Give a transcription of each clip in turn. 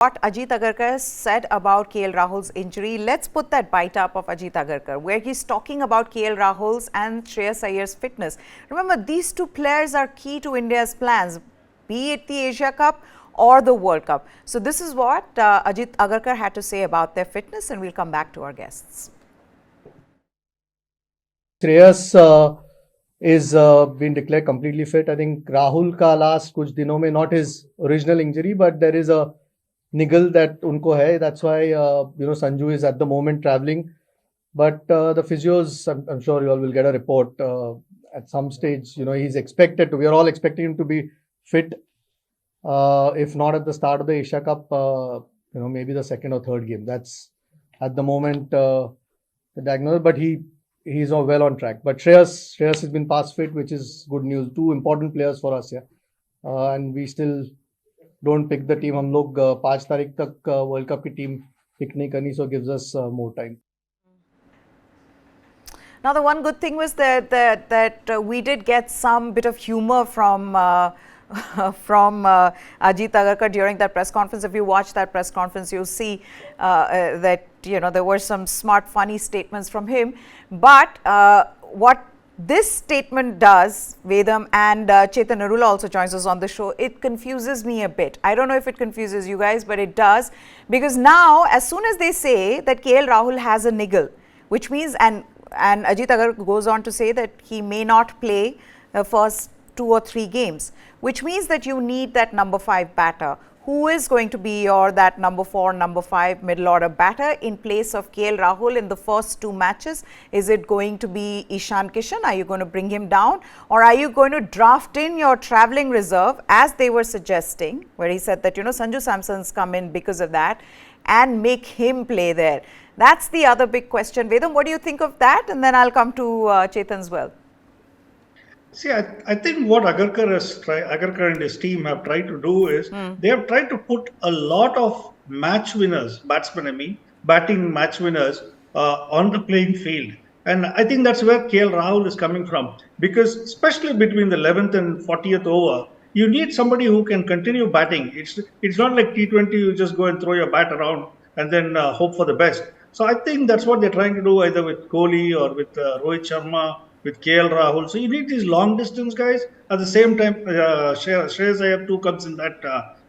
what Ajit Agarkar said about KL Rahul's injury. Let's put that bite up of Ajit Agarkar, where he's talking about KL Rahul's and Shreyas Iyer's fitness. Remember, these two players are key to India's plans, be it the Asia Cup or the World Cup. So this is what Ajit Agarkar had to say about their fitness, and we'll come back to our guests. Shreyas is been declared completely fit. I think Rahul ka last kuch dinon mein, not his original injury, but there is a Niggle that unko hai. That's why Sanju is at the moment traveling. But the physios, I'm sure you all will get a report at some stage. He's expected to. We are all expecting him to be fit. If not at the start of the Asia Cup, maybe the second or third game. That's at the moment the diagnosis. But he's well on track. But Shreyas has been past fit, which is good news. Two important players for us, and we still don't pick the team. हम लोग 5 तारीख तक world cup की team pick नहीं करनी, so gives us more time. Now, the one good thing was that we did get some bit of humor from Ajit Agarkar during that press conference. If you watch that press conference, you'll see that there were some smart, funny statements from him. But what this statement does, Vedam, and Chetan Arula also joins us on the show, it confuses me a bit. I don't know if it confuses you guys, but it does. Because now, as soon as they say that KL Rahul has a niggle, which means, and Ajit Agarkar goes on to say that he may not play the first 2 or 3 games, which means that you need that number 5 batter. Who is going to be that number 4, number 5 middle order batter in place of KL Rahul in the first 2 matches? Is it going to be Ishan Kishan? Are you going to bring him down? Or are you going to draft in your travelling reserve, as they were suggesting, where he said that, Sanju Samson's come in because of that, and make him play there? That's the other big question. Vedam, what do you think of that? And then I'll come to Chetan as well. See, I think what Agarkar and his team have tried to do is they have tried to put a lot of match winners, batting match winners on the playing field. And I think that's where KL Rahul is coming from. Because especially between the 11th and 40th over, you need somebody who can continue batting. It's not like T20, you just go and throw your bat around and then hope for the best. So I think that's what they're trying to do, either with Kohli or with Rohit Sharma, with KL Rahul. So you need these long distance guys. At the same time, Shreyas Iyer too comes in that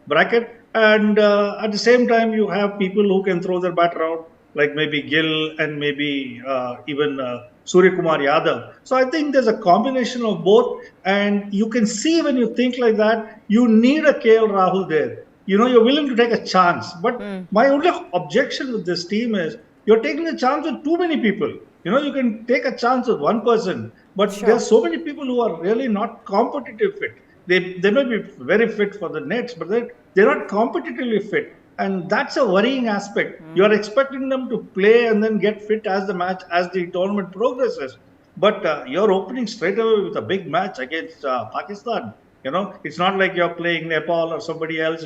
bracket. And at the same time, you have people who can throw their bat around, like maybe Gill and maybe even Surya Kumar Yadav. So I think there's a combination of both. And you can see when you think like that, you need a KL Rahul there. You're willing to take a chance. But my only objection with this team is you're taking a chance with too many people. You can take a chance with one person, but there are so many people who are really not competitive fit. They may be very fit for the nets, but they're not competitively fit. And that's a worrying aspect. You are expecting them to play and then get fit as the tournament progresses. But you're opening straight away with a big match against Pakistan. It's not like you're playing Nepal or somebody else,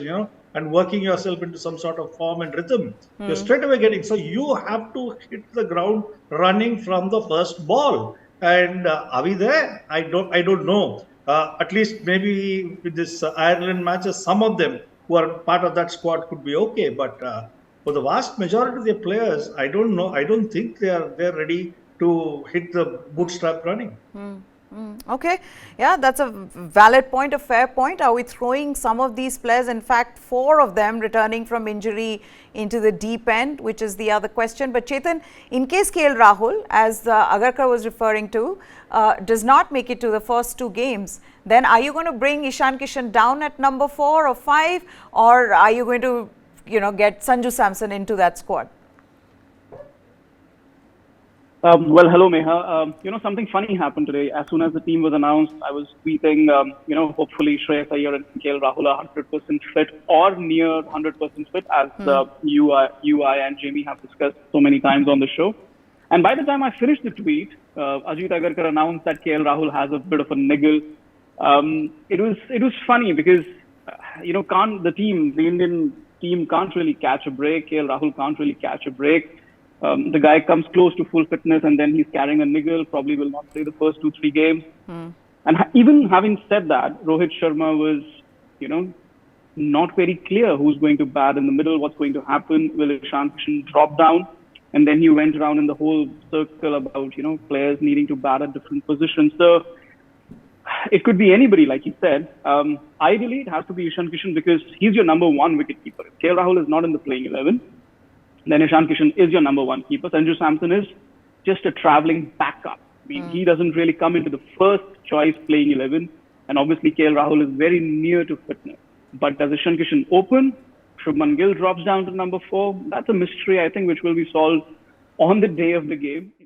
and working yourself into some sort of form and rhythm. You're straight away getting. So you have to hit the ground running from the first ball. And are we there? I don't know. At least maybe with this Ireland matches, some of them who are part of that squad could be okay. But for the vast majority of the players, I don't know. I don't think they're ready to hit the bootstrap running. Okay, yeah, that's a valid point, a fair point. Are we throwing some of these players, in fact 4 of them returning from injury, into the deep end, which is the other question? But Chetan, in case KL Rahul, as Agarkar was referring to, does not make it to the first 2 games, then are you going to bring Ishan Kishan down at number 4 or 5, or are you going to get Sanju Samson into that squad? Well, hello, Meha. Something funny happened today. As soon as the team was announced, I was tweeting, hopefully Shreyas Iyer and KL Rahul are 100% fit or near 100% fit, as you, I, and Jamie have discussed so many times on the show. And by the time I finished the tweet, Ajit Agarkar announced that KL Rahul has a bit of a niggle. It was funny because, the Indian team can't really catch a break. KL Rahul can't really catch a break. The guy comes close to full fitness and then he's carrying a niggle, probably will not play the first 2-3 games. And even having said that, Rohit Sharma was, not very clear who's going to bat in the middle, what's going to happen. Will Ishan Kishan drop down? And then he went around in the whole circle about, players needing to bat at different positions. So it could be anybody, like he said. Ideally, it has to be Ishan Kishan because he's your number one wicketkeeper. If KL Rahul is not in the playing 11, then Ishan Kishan is your number one keeper. Sanju Samson is just a travelling backup. I mean, he doesn't really come into the first choice playing 11. And obviously, KL Rahul is very near to fitness. But does Ishan Kishan open? Shubman Gill drops down to number 4. That's a mystery, I think, which will be solved on the day of the game.